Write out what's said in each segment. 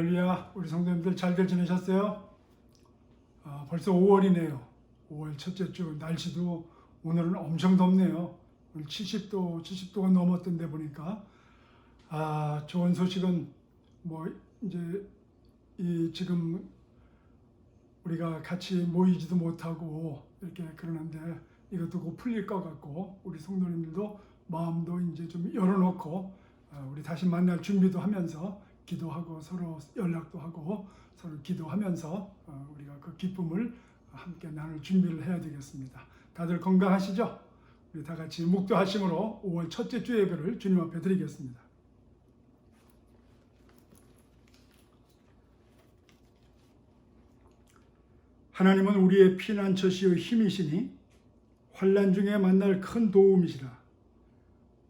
할렐루야. 우리 성도님들 잘들 지내셨어요? 벌써 5월이네요. 5월 첫째 주. 날씨도 오늘은 엄청 덥네요. 오늘 70도가 넘었던 데 보니까 좋은 소식은 이제 지금 우리가 같이 모이지도 못하고 이렇게 그러는데 이것도 곧 풀릴 것 같고, 우리 성도님들도 마음도 이제 좀 열어놓고 우리 다시 만날 준비도 하면서 기도하고 서로 연락도 하고 서로 기도하면서 우리가 그 기쁨을 함께 나눌 준비를 해야 되겠습니다. 다들 건강하시죠? 우리 다 같이 묵도하심으로 5월 첫째 주 예배를 주님 앞에 드리겠습니다. 하나님은 우리의 피난처시요 힘이시니 환난 중에 만날 큰 도움이시라.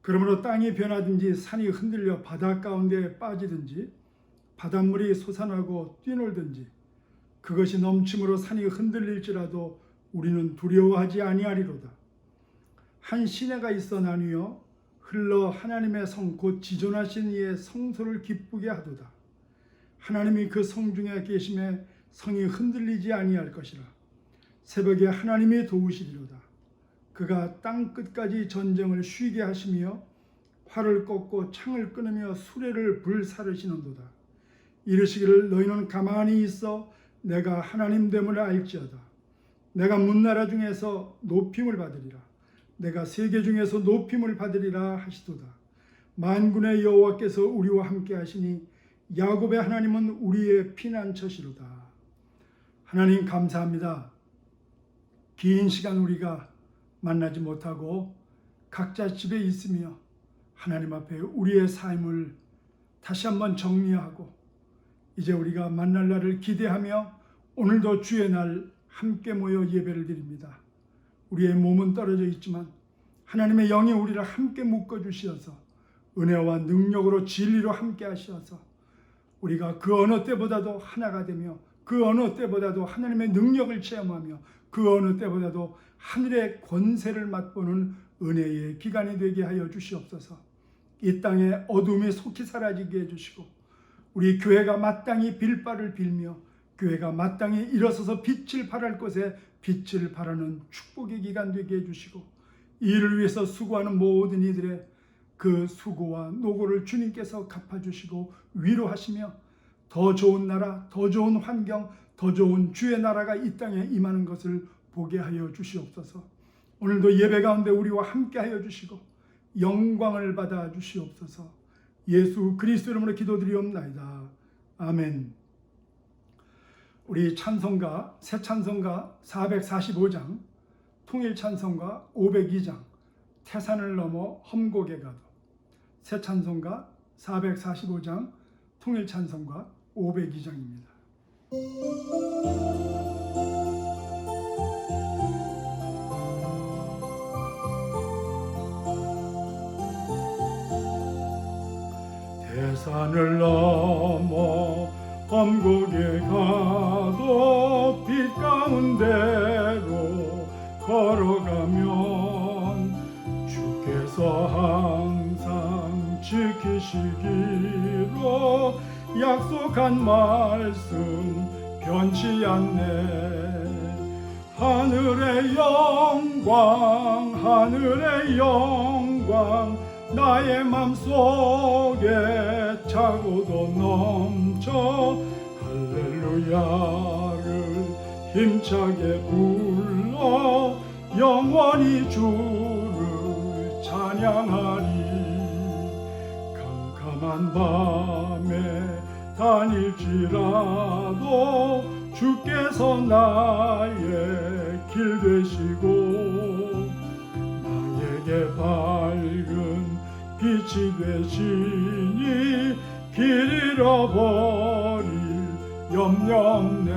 그러므로 땅이 변하든지 산이 흔들려 바다 가운데 빠지든지 바닷물이 솟아나고 뛰놀든지 그것이 넘침으로 산이 흔들릴지라도 우리는 두려워하지 아니하리로다. 한 시내가 있어 나뉘어 흘러 하나님의 성 곧 지존하신 이의 성소를 기쁘게 하도다. 하나님이 그 성 중에 계심에 성이 흔들리지 아니할 것이라. 새벽에 하나님이 도우시리로다. 그가 땅 끝까지 전쟁을 쉬게 하시며 활을 꺾고 창을 끊으며 수레를 불사르시는도다. 이르시기를 너희는 가만히 있어 내가 하나님 됨을 알지어다. 내가 문나라 중에서 높임을 받으리라. 내가 세계 중에서 높임을 받으리라 하시도다. 만군의 여호와께서 우리와 함께 하시니 야곱의 하나님은 우리의 피난처시로다. 하나님 감사합니다. 긴 시간 우리가 만나지 못하고 각자 집에 있으며 하나님 앞에 우리의 삶을 다시 한번 정리하고 이제 우리가 만날 날을 기대하며 오늘도 주의 날 함께 모여 예배를 드립니다. 우리의 몸은 떨어져 있지만 하나님의 영이 우리를 함께 묶어주시어서 은혜와 능력으로 진리로 함께 하시어서 우리가 그 어느 때보다도 하나가 되며 그 어느 때보다도 하나님의 능력을 체험하며 그 어느 때보다도 하늘의 권세를 맛보는 은혜의 기간이 되게 하여 주시옵소서. 이 땅에 어둠이 속히 사라지게 해주시고 우리 교회가 마땅히 빌 바를 빌며 교회가 마땅히 일어서서 빛을 발할 곳에 빛을 발하는 축복의 기간 되게 해주시고 이 일을 위해서 수고하는 모든 이들의 그 수고와 노고를 주님께서 갚아주시고 위로하시며 더 좋은 나라, 더 좋은 환경, 더 좋은 주의 나라가 이 땅에 임하는 것을 보게 하여 주시옵소서. 오늘도 예배 가운데 우리와 함께 하여 주시고 영광을 받아 주시옵소서. 예수 그리스도 이름으로 기도드리옵나이다. 아멘. 우리 찬송가, 새 찬송가 445장, 통일 찬송가 502장, 태산을 넘어 험곡에 가도, 새 찬송가 445장, 통일 찬송가 502장입니다. 태산을 넘어 험곡에 가도 빛 가운데로 걸어가면 주께서 항상 지키시기로 약속한 말씀 변치 않네. 하늘의 영광, 하늘의 영광 나의 맘속에 차고도 넘쳐 할렐루야를 힘차게 불러 영원히 주를 찬양하리. 캄캄한 밤에 다닐지라도 주께서 나의 길 되시고 나에게 밝은 빛이 되시니 길 잃어버릴 염려 없네.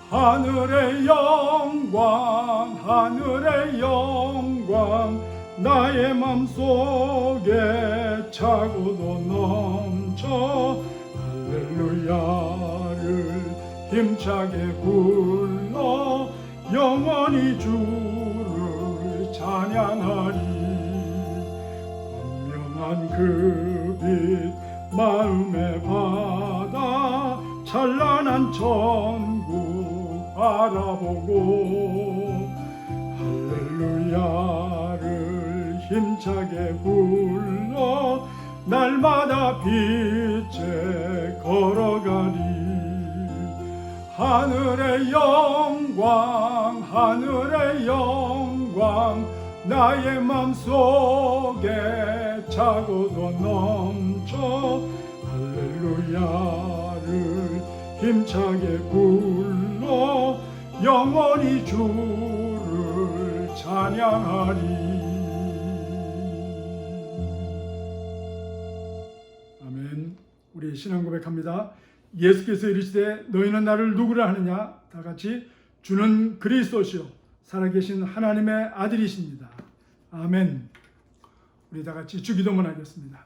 하늘의 영광, 하늘의 영광 나의 맘속에 차고도 넘쳐 할렐루야를 힘차게 불러 영원히 주를 찬양하리. 광명한 그 빛 마음의 바다 찬란한 천국 바라보고 할렐루야를 힘차게 불러 날마다 빛에 걸어가리. 하늘의 영광 하늘의 영광 나의 맘속에 차고도 넘쳐 할렐루야를 힘차게 불러 영원히 주를 찬양하리. 아멘. 우리 신앙 고백합니다. 예수께서 이르시되 너희는 나를 누구라 하느냐? 다 같이 주는 그리스도시요 살아계신 하나님의 아들이십니다. 아멘. 우리 다 같이 주기도문 하겠습니다.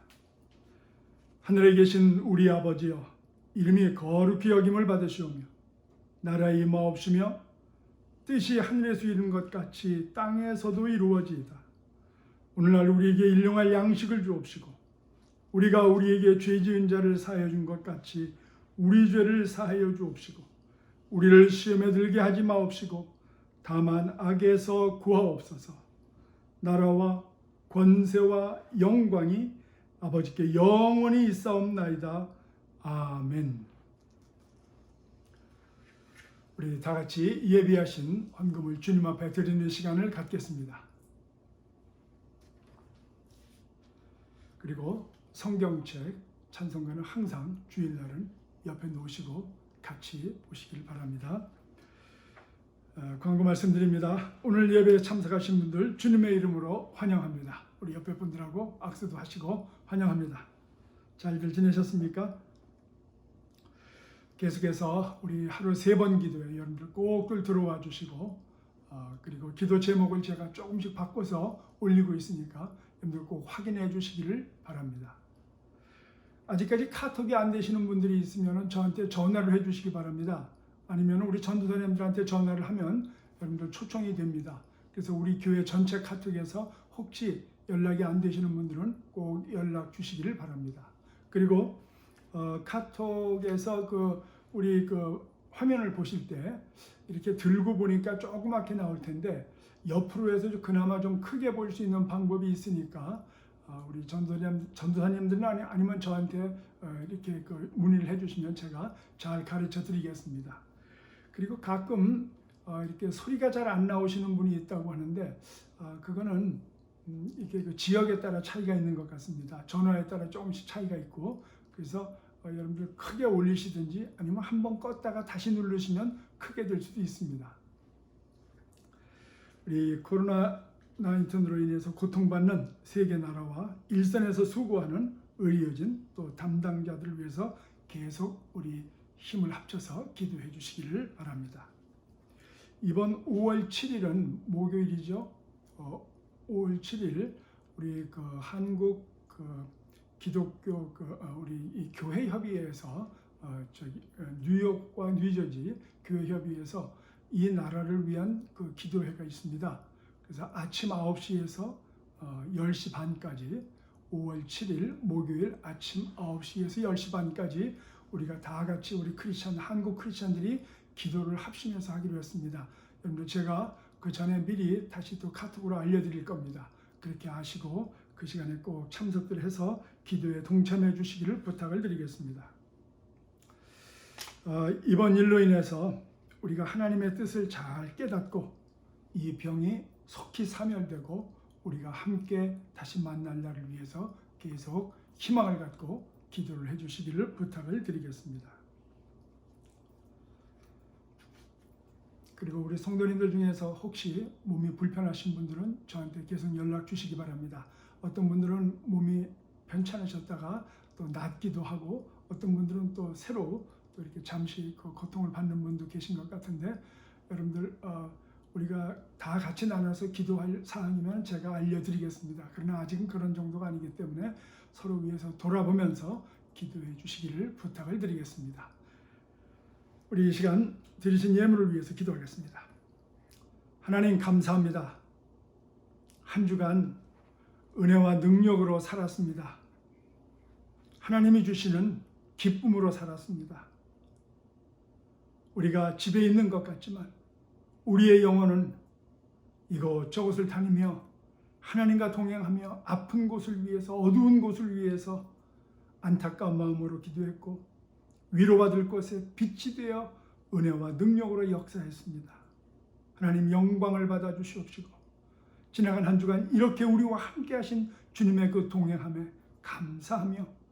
하늘에 계신 우리 아버지여, 이름이 거룩히 여김을 받으시오며 나라의 임하옵시며 뜻이 하늘에서 이룬 것 같이 땅에서도 이루어지이다. 오늘날 우리에게 일용할 양식을 주옵시고 우리가 우리에게 죄 지은 자를 사하여 준 것 같이 우리 죄를 사하여 주옵시고 우리를 시험에 들게 하지 마옵시고 다만 악에서 구하옵소서. 나라와 권세와 영광이 아버지께 영원히 있사옵나이다. 아멘. 우리 다 같이 예비하신 헌금을 주님 앞에 드리는 시간을 갖겠습니다. 그리고 성경책, 찬송가는 항상 주일날은 옆에 놓으시고 같이 보시길 바랍니다. 광고 말씀드립니다. 오늘 예배에 참석하신 분들 주님의 이름으로 환영합니다. 우리 옆에 분들하고 악수도 하시고 환영합니다. 잘들 지내셨습니까? 계속해서 우리 하루 3번 기도에 여러분들 꼭들 들어와 주시고 그리고 기도 제목을 제가 조금씩 바꿔서 올리고 있으니까 여러분들 꼭 확인해 주시기를 바랍니다. 아직까지 카톡이 안 되시는 분들이 있으면 저한테 전화를 해 주시기 바랍니다. 아니면 우리 전도사님들한테 전화를 하면 여러분들 초청이 됩니다. 그래서 우리 교회 전체 카톡에서 혹시 연락이 안 되시는 분들은 꼭 연락 주시기를 바랍니다. 그리고 카톡에서 우리 화면을 보실 때 이렇게 들고 보니까 조그맣게 나올 텐데 옆으로 해서 그나마 좀 크게 볼 수 있는 방법이 있으니까 우리 전도사님들은 아니면 저한테 이렇게 문의를 해주시면 제가 잘 가르쳐 드리겠습니다. 그리고 가끔 이렇게 소리가 잘 안 나오시는 분이 있다고 하는데 그거는 이게 지역에 따라 차이가 있는 것 같습니다. 전화에 따라 조금씩 차이가 있고 그래서 여러분들 크게 올리시든지 아니면 한번 껐다가 다시 누르시면 크게 될 수도 있습니다. 우리 코로나19로 인해서 고통받는 세계 나라와 일선에서 수고하는 의료진 또 담당자들을 위해서 계속 우리 힘을 합쳐서 기도해 주시기를 바랍니다. 이번 5월 7일은 목요일이죠. 5월 7일 우리 한국 기독교 우리 이 교회 협의회에서 뉴욕과 뉴저지 교회 협의회에서 이 나라를 위한 기도회가 있습니다. 그래서 아침 9시에서 10시 반까지 5월 7일 목요일 아침 9시에서 10시 반까지 우리가 다 같이 우리 한국 크리스찬들이 기도를 합심해서 하기로 했습니다. 여러분들 제가 그 전에 미리 다시 또 카톡으로 알려드릴 겁니다. 그렇게 하시고 그 시간에 꼭 참석들 해서 기도에 동참해 주시기를 부탁을 드리겠습니다. 이번 일로 인해서 우리가 하나님의 뜻을 잘 깨닫고 이 병이 속히 사멸되고 우리가 함께 다시 만날 날을 위해서 계속 희망을 갖고 기도를 해주시기를 부탁을 드리겠습니다. 그리고 우리 성도님들 중에서 혹시 몸이 불편하신 분들은 저한테 계속 연락 주시기 바랍니다. 어떤 분들은 몸이 괜찮으셨다가 또 낫기도 하고 어떤 분들은 또 새로 또 이렇게 잠시 고통을 받는 분도 계신 것 같은데 여러분들 우리가 다 같이 나눠서 기도할 사항이면 제가 알려드리겠습니다. 그러나 아직은 그런 정도가 아니기 때문에 서로 위해서 돌아보면서 기도해 주시기를 부탁을 드리겠습니다. 우리 이 시간 드리신 예물을 위해서 기도하겠습니다. 하나님 감사합니다. 한 주간 은혜와 능력으로 살았습니다. 하나님이 주시는 기쁨으로 살았습니다. 우리가 집에 있는 것 같지만 우리의 영혼은 이곳저곳을 다니며 하나님과 동행하며 아픈 곳을 위해서, 어두운 곳을 위해서 안타까운 마음으로 기도했고 위로받을 곳에 빛이 되어 은혜와 능력으로 역사했습니다. 하나님 영광을 받아 주시옵시고 지나간 한 주간 이렇게 우리와 함께 하신 주님의 그 동행함에 감사하며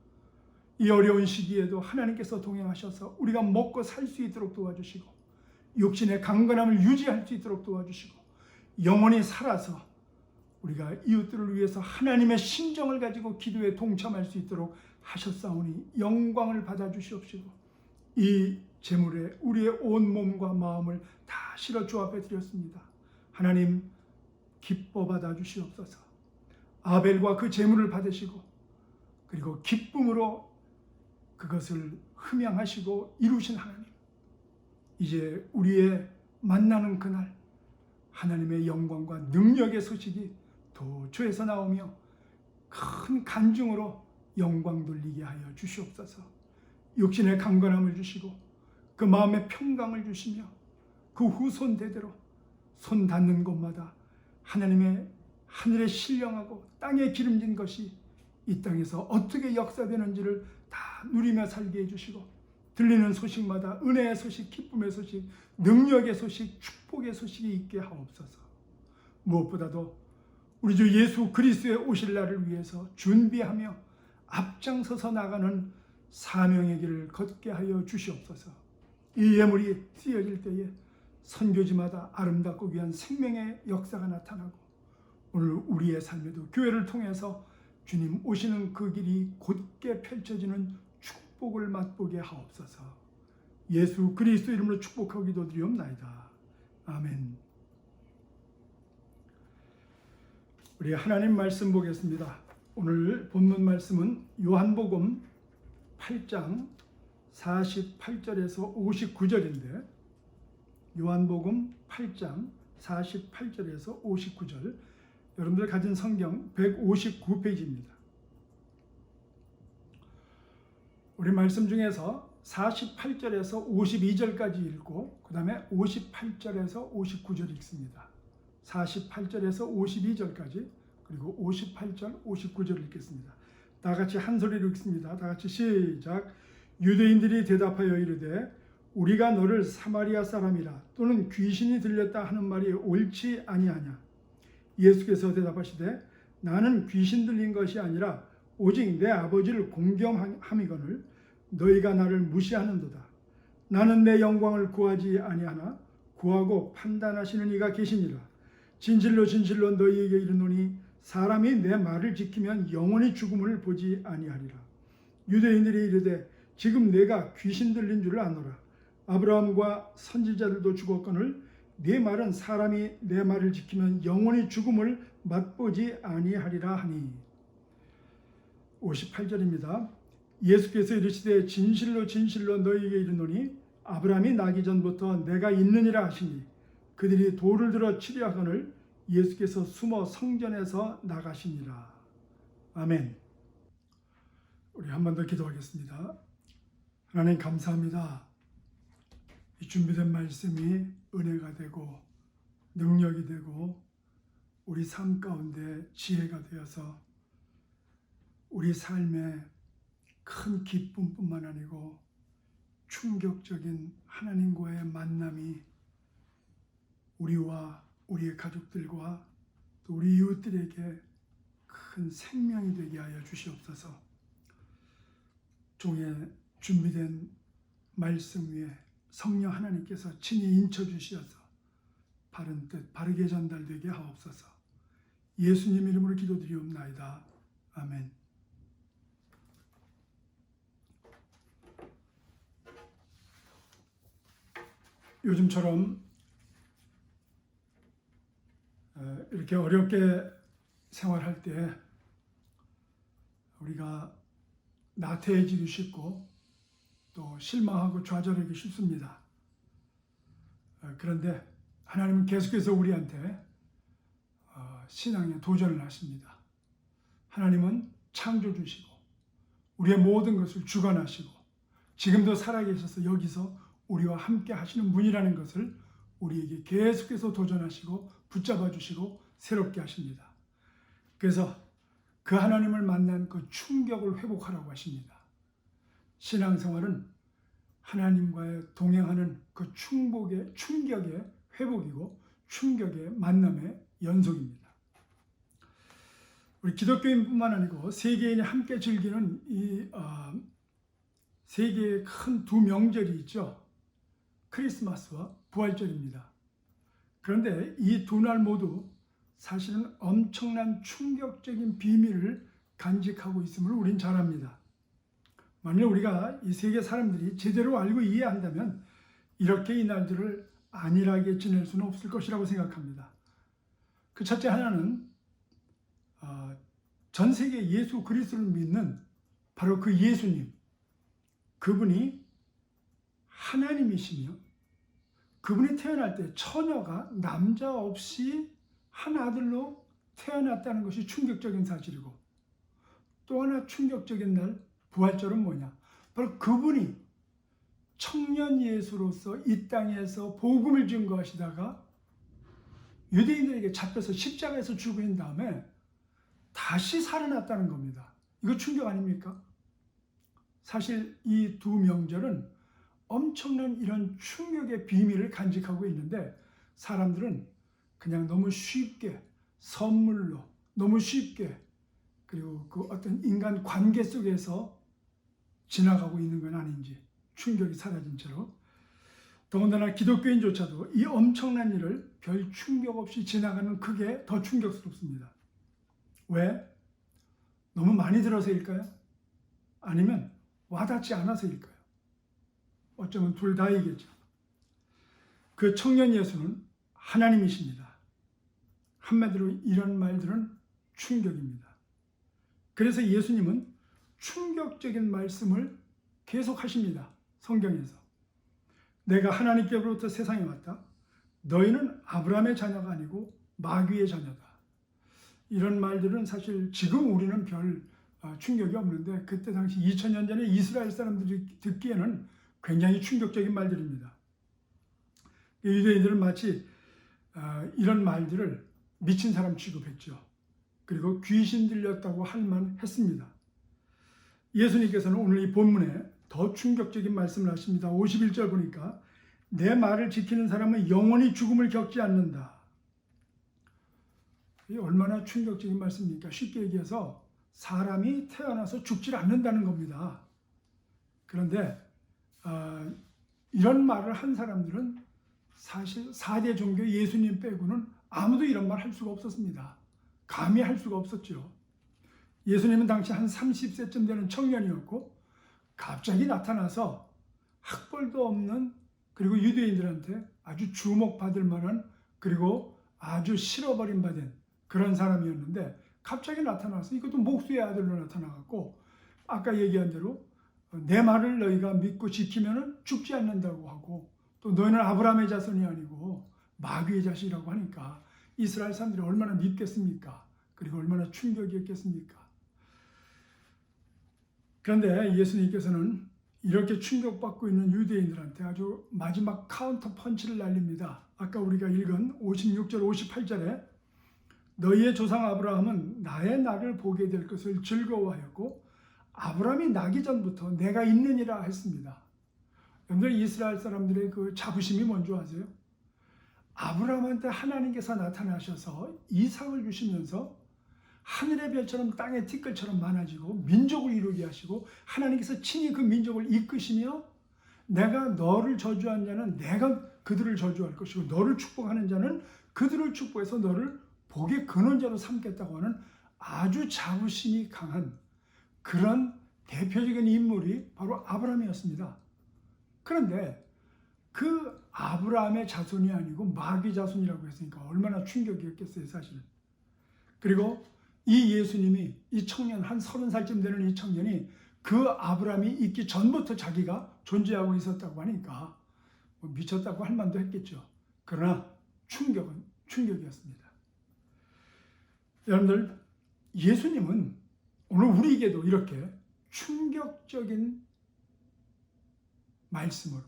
이 어려운 시기에도 하나님께서 동행하셔서 우리가 먹고 살 수 있도록 도와주시고 육신의 강건함을 유지할 수 있도록 도와주시고 영원히 살아서 우리가 이웃들을 위해서 하나님의 심정을 가지고 기도에 동참할 수 있도록 하셨사오니 영광을 받아 주시옵시고 이 제물에 우리의 온 몸과 마음을 다 실어 주 앞에 드렸습니다. 하나님 기뻐 받아 주시옵소서. 아벨과 그 제물을 받으시고 그리고 기쁨으로 그것을 흠양하시고 이루신 하나님, 이제 우리의 만나는 그날 하나님의 영광과 능력의 소식이 도처에서 나오며 큰 간증으로 영광 돌리게 하여 주시옵소서. 육신의 강건함을 주시고 그 마음의 평강을 주시며 그 후손 대대로 손 닿는 곳마다 하나님의 하늘에 신령하고 땅에 기름진 것이 이 땅에서 어떻게 역사되는지를 다 누리며 살게 해주시고 들리는 소식마다 은혜의 소식, 기쁨의 소식, 능력의 소식, 축복의 소식이 있게 하옵소서. 무엇보다도 우리 주 예수 그리스도의 오실 날을 위해서 준비하며 앞장서서 나가는 사명의 길을 걷게 하여 주시옵소서. 이 예물이 쓰여질 때에 선교지마다 아름답고 귀한 생명의 역사가 나타나고 오늘 우리의 삶에도 교회를 통해서 주님 오시는 그 길이 곧게 펼쳐지는 축복을 맛보게 하옵소서. 예수 그리스도 이름으로 축복하고 기도드리옵나이다. 아멘. 우리 하나님 말씀 보겠습니다. 오늘 본문 말씀은 요한복음 8장 48절에서 59절인데 요한복음 8장 48절에서 59절, 여러분들 가진 성경 159페이지입니다. 우리 말씀 중에서 48절에서 52절까지 읽고 그 다음에 58절에서 59절 읽습니다. 48절에서 52절까지 그리고 58절, 59절 읽겠습니다. 다 같이 한 소리로 읽습니다. 다 같이 시작. 유대인들이 대답하여 이르되 우리가 너를 사마리아 사람이라 또는 귀신이 들렸다 하는 말이 옳지 아니하냐. 예수께서 대답하시되 나는 귀신 들린 것이 아니라 오직 내 아버지를 공경함이거늘 너희가 나를 무시하는도다. 나는 내 영광을 구하지 아니하나 구하고 판단하시는 이가 계시니라. 진실로 진실로 너희에게 이르노니 사람이 내 말을 지키면 영원히 죽음을 보지 아니하리라. 유대인들이 이르되 지금 내가 귀신 들린 줄을 아노라. 아브라함과 선지자들도 죽었거늘 네 말은 사람이 내 말을 지키면 영원히 죽음을 맛보지 아니하리라 하니. 58절입니다. 예수께서 이르시되 진실로 진실로 너희에게 이르노니 아브라함이 나기 전부터 내가 있느니라 하시니 그들이 돌을 들어 치려 하거늘 예수께서 숨어 성전에서 나가시니라. 아멘. 우리 한 번 더 기도하겠습니다. 하나님 감사합니다. 이 준비된 말씀이 은혜가 되고 능력이 되고 우리 삶 가운데 지혜가 되어서 우리 삶에 큰 기쁨뿐만 아니고 충격적인 하나님과의 만남이 우리와 우리의 가족들과 또 우리 이웃들에게 큰 생명이 되게 하여 주시옵소서. 종의 준비된 말씀 위에 성령 하나님께서 친히 인쳐 주시어서 바른 뜻 바르게 전달되게 하옵소서. 예수님 이름으로 기도드리옵나이다. 아멘. 요즘처럼 이렇게 어렵게 생활할 때 우리가 나태해지기 쉽고 또 실망하고 좌절하기 쉽습니다. 그런데 하나님은 계속해서 우리한테 신앙에 도전을 하십니다. 하나님은 창조주시고 우리의 모든 것을 주관하시고 지금도 살아계셔서 여기서 우리와 함께 하시는 분이라는 것을 우리에게 계속해서 도전하시고 붙잡아 주시고 새롭게 하십니다. 그래서 그 하나님을 만난 그 충격을 회복하라고 하십니다. 신앙생활은 하나님과의 동행하는 그 충격의 회복이고 충격의 만남의 연속입니다. 우리 기독교인뿐만 아니고 세계인이 함께 즐기는 이 세계의 큰 두 명절이 있죠. 크리스마스와 부활절입니다. 그런데 이 두 날 모두 사실은 엄청난 충격적인 비밀을 간직하고 있음을 우린 잘 압니다. 만일 우리가 이 세계 사람들이 제대로 알고 이해한다면 이렇게 이 날들을 안일하게 지낼 수는 없을 것이라고 생각합니다. 그 첫째 하나는 전 세계 예수 그리스도를 믿는 바로 그 예수님, 그분이 하나님이시며 그분이 태어날 때 처녀가 남자 없이 한 아들로 태어났다는 것이 충격적인 사실이고, 또 하나 충격적인 날 부활절은 뭐냐? 바로 그분이 청년 예수로서 이 땅에서 복음을 증거하시다가 유대인들에게 잡혀서 십자가에서 죽으신 다음에 다시 살아났다는 겁니다. 이거 충격 아닙니까? 사실 이 두 명절은 엄청난 이런 충격의 비밀을 간직하고 있는데 사람들은 그냥 너무 쉽게 선물로 너무 쉽게 그리고 그 어떤 인간 관계 속에서 지나가고 있는 건 아닌지 충격이 사라진 채로 더군다나 기독교인조차도 이 엄청난 일을 별 충격 없이 지나가는 그게 더 충격스럽습니다. 왜? 너무 많이 들어서일까요? 아니면 와닿지 않아서일까요? 어쩌면 둘 다이겠죠. 그 청년 예수는 하나님이십니다. 한마디로 이런 말들은 충격입니다. 그래서 예수님은 충격적인 말씀을 계속 하십니다. 성경에서. 내가 하나님께로부터 세상에 왔다. 너희는 아브라함의 자녀가 아니고 마귀의 자녀다. 이런 말들은 사실 지금 우리는 별 충격이 없는데 그때 당시 2000년 전에 이스라엘 사람들이 듣기에는 굉장히 충격적인 말들입니다. 유대인들은 마치 이런 말들을 미친 사람 취급했죠. 그리고 귀신 들렸다고 할 만했습니다. 예수님께서는 오늘 이 본문에 더 충격적인 말씀을 하십니다. 51절 보니까 내 말을 지키는 사람은 영원히 죽음을 겪지 않는다. 이게 얼마나 충격적인 말씀입니까? 쉽게 얘기해서 사람이 태어나서 죽질 않는다는 겁니다. 그런데 이런 말을 한 사람들은 사실 4대 종교 예수님 빼고는 아무도 이런 말 할 수가 없었습니다. 감히 할 수가 없었죠. 예수님은 당시 한 30세쯤 되는 청년이었고 갑자기 나타나서 학벌도 없는 그리고 유대인들한테 아주 주목받을 만한 그리고 아주 실어버림 받은 그런 사람이었는데 갑자기 나타나서 이것도 목수의 아들로 나타나갖고 아까 얘기한 대로 내 말을 너희가 믿고 지키면 죽지 않는다고 하고 또 너희는 아브라함의 자손이 아니고 마귀의 자식이라고 하니까 이스라엘 사람들이 얼마나 믿겠습니까? 그리고 얼마나 충격이었겠습니까? 그런데 예수님께서는 이렇게 충격받고 있는 유대인들한테 아주 마지막 카운터 펀치를 날립니다. 아까 우리가 읽은 56절 58절에 너희의 조상 아브라함은 나의 날을 보게 될 것을 즐거워하였고 아브라함이 나기 전부터 내가 있느니라 했습니다. 여러분들 이스라엘 사람들의 그 자부심이 뭔지 아세요? 아브라함한테 하나님께서 나타나셔서 이삭을 주시면서 하늘의 별처럼 땅의 티끌처럼 많아지고 민족을 이루게 하시고 하나님께서 친히 그 민족을 이끄시며 내가 너를 저주한 자는 내가 그들을 저주할 것이고 너를 축복하는 자는 그들을 축복해서 너를 복의 근원자로 삼겠다고 하는 아주 자부심이 강한 그런 대표적인 인물이 바로 아브라함이었습니다. 그런데 그 아브라함의 자손이 아니고 마귀 자손이라고 했으니까 얼마나 충격이었겠어요, 사실은. 그리고 이 예수님이 이 청년 한 30살쯤 되는 이 청년이 그 아브라함이 있기 전부터 자기가 존재하고 있었다고 하니까 미쳤다고 할 만도 했겠죠. 그러나 충격은 충격이었습니다. 여러분들 예수님은 오늘 우리에게도 이렇게 충격적인 말씀으로,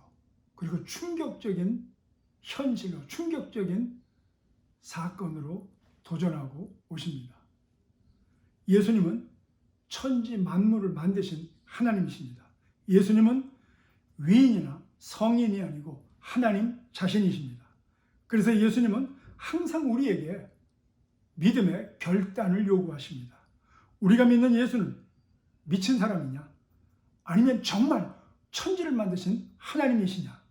그리고 충격적인 현실로, 충격적인 사건으로 도전하고 오십니다. 예수님은 천지 만물을 만드신 하나님이십니다. 예수님은 위인이나 성인이 아니고 하나님 자신이십니다. 그래서 예수님은 항상 우리에게 믿음의 결단을 요구하십니다. 우리가 믿는 예수는 미친 사람이냐? 아니면 정말 천지를 만드신 하나님이시냐?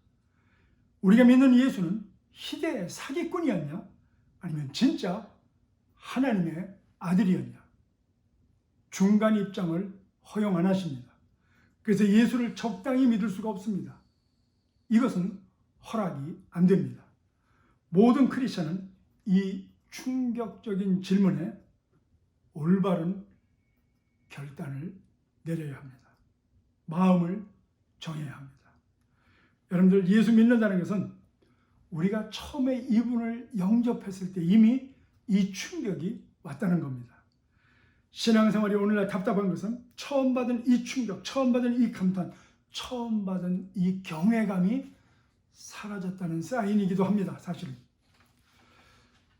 우리가 믿는 예수는 희대의 사기꾼이었냐? 아니면 진짜 하나님의 아들이었냐? 중간 입장을 허용 안 하십니다. 그래서 예수를 적당히 믿을 수가 없습니다. 이것은 허락이 안 됩니다. 모든 크리스천은 이 충격적인 질문에 올바른 결단을 내려야 합니다. 마음을 정해야 합니다. 여러분들, 예수 믿는다는 것은 우리가 처음에 이분을 영접했을 때 이미 이 충격이 왔다는 겁니다. 신앙생활이 오늘날 답답한 것은 처음 받은 이 충격, 처음 받은 이 감탄, 처음 받은 이 경외감이 사라졌다는 사인이기도 합니다. 사실은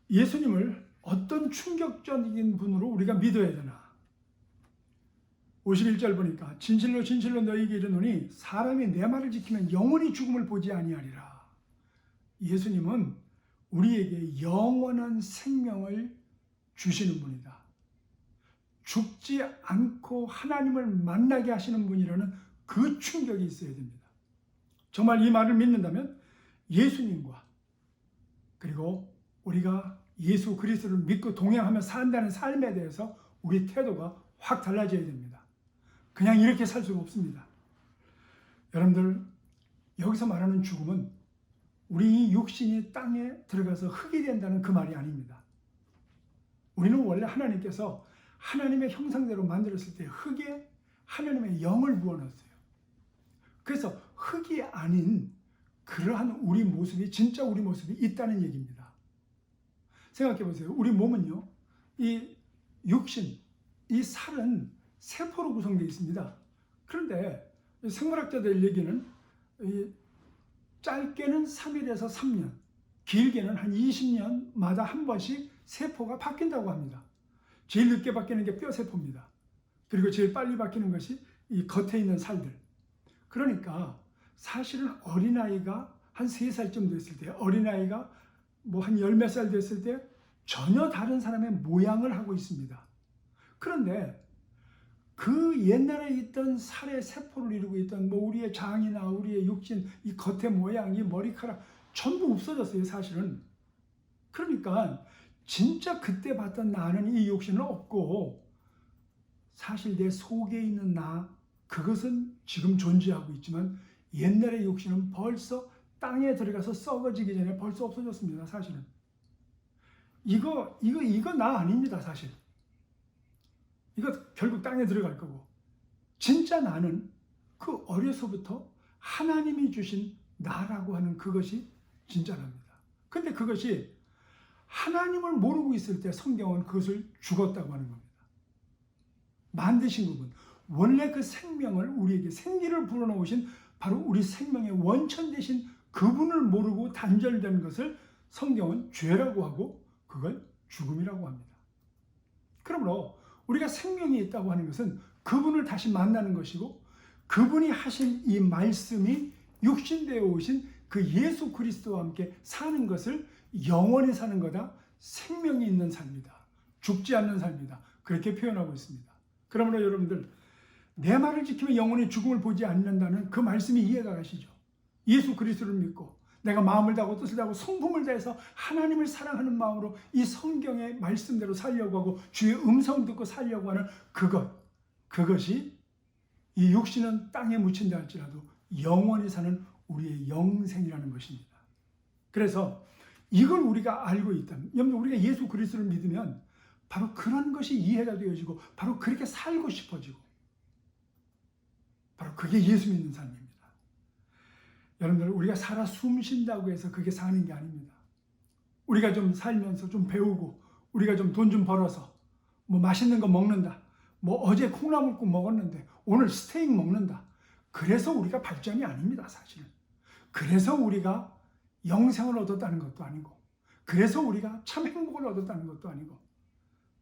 예수님을 어떤 충격적인 분으로 우리가 믿어야 되나? 51절 보니까 진실로 진실로 너희에게 이르노니 사람이 내 말을 지키면 영원히 죽음을 보지 아니하리라. 예수님은 우리에게 영원한 생명을 주시는 분이다. 죽지 않고 하나님을 만나게 하시는 분이라는 그 충격이 있어야 됩니다. 정말 이 말을 믿는다면 예수님과 그리고 우리가 예수 그리스도를 믿고 동행하며 산다는 삶에 대해서 우리 태도가 확 달라져야 됩니다. 그냥 이렇게 살 수가 없습니다. 여러분들, 여기서 말하는 죽음은 우리 육신이 땅에 들어가서 흙이 된다는 그 말이 아닙니다. 우리는 원래 하나님께서 하나님의 형상대로 만들었을 때 흙에 하나님의 영을 부어넣었어요. 그래서 흙이 아닌 그러한 우리 모습이, 진짜 우리 모습이 있다는 얘기입니다. 생각해 보세요. 우리 몸은요, 이 육신, 이 살은 세포로 구성되어 있습니다. 그런데 생물학자들 얘기는 짧게는 3일에서 3년, 길게는 한 20년마다 한 번씩 세포가 바뀐다고 합니다. 제일 늦게 바뀌는 게 뼈세포입니다. 그리고 제일 빨리 바뀌는 것이 이 겉에 있는 살들. 그러니까 사실은 어린아이가 한 3살쯤 됐을 때, 어린아이가 뭐 한 열 몇 살 됐을 때 전혀 다른 사람의 모양을 하고 있습니다. 그런데 그 옛날에 있던 살의 세포를 이루고 있던 뭐 우리의 장이나 우리의 육신, 이 겉의 모양, 이 머리카락 전부 없어졌어요, 사실은. 그러니까 진짜 그때 봤던 나는 이 육신은 없고 사실 내 속에 있는 나, 그것은 지금 존재하고 있지만 옛날의 육신은 벌써 땅에 들어가서 썩어지기 전에 벌써 없어졌습니다, 사실은. 이거 나 아닙니다, 사실. 이거 결국 땅에 들어갈 거고. 진짜 나는 그 어려서부터 하나님이 주신 나라고 하는 그것이 진짜 납니다. 근데 그것이 하나님을 모르고 있을 때 성경은 그것을 죽었다고 하는 겁니다. 만드신 그분, 원래 그 생명을 우리에게 생기를 불어넣으신 바로 우리 생명의 원천 되신 그분을 모르고 단절된 것을 성경은 죄라고 하고 그걸 죽음이라고 합니다. 그러므로 우리가 생명이 있다고 하는 것은 그분을 다시 만나는 것이고 그분이 하신 이 말씀이 육신되어 오신 그 예수 그리스도와 함께 사는 것을 영원히 사는 거다. 생명이 있는 삶이다. 죽지 않는 삶이다. 그렇게 표현하고 있습니다. 그러므로 여러분들, 내 말을 지키면 영원히 죽음을 보지 않는다는 그 말씀이 이해가 가시죠? 예수 그리스도를 믿고 내가 마음을 다하고 뜻을 다하고 성품을 다해서 하나님을 사랑하는 마음으로 이 성경의 말씀대로 살려고 하고 주의 음성 듣고 살려고 하는 그것이 이 육신은 땅에 묻힌다 할지라도 영원히 사는 우리의 영생이라는 것입니다. 그래서 이걸 우리가 알고 있다면, 여러분, 우리가 예수 그리스도를 믿으면 바로 그런 것이 이해가 되어지고 바로 그렇게 살고 싶어지고 바로 그게 예수 믿는 삶입니다. 여러분들, 우리가 살아 숨 쉰다고 해서 그게 사는 게 아닙니다. 우리가 좀 살면서 좀 배우고 우리가 좀 돈 좀 벌어서 뭐 맛있는 거 먹는다. 뭐 어제 콩나물국 먹었는데 오늘 스테이크 먹는다. 그래서 우리가 발전이 아닙니다, 사실은. 그래서 우리가 영생을 얻었다는 것도 아니고, 그래서 우리가 참 행복을 얻었다는 것도 아니고,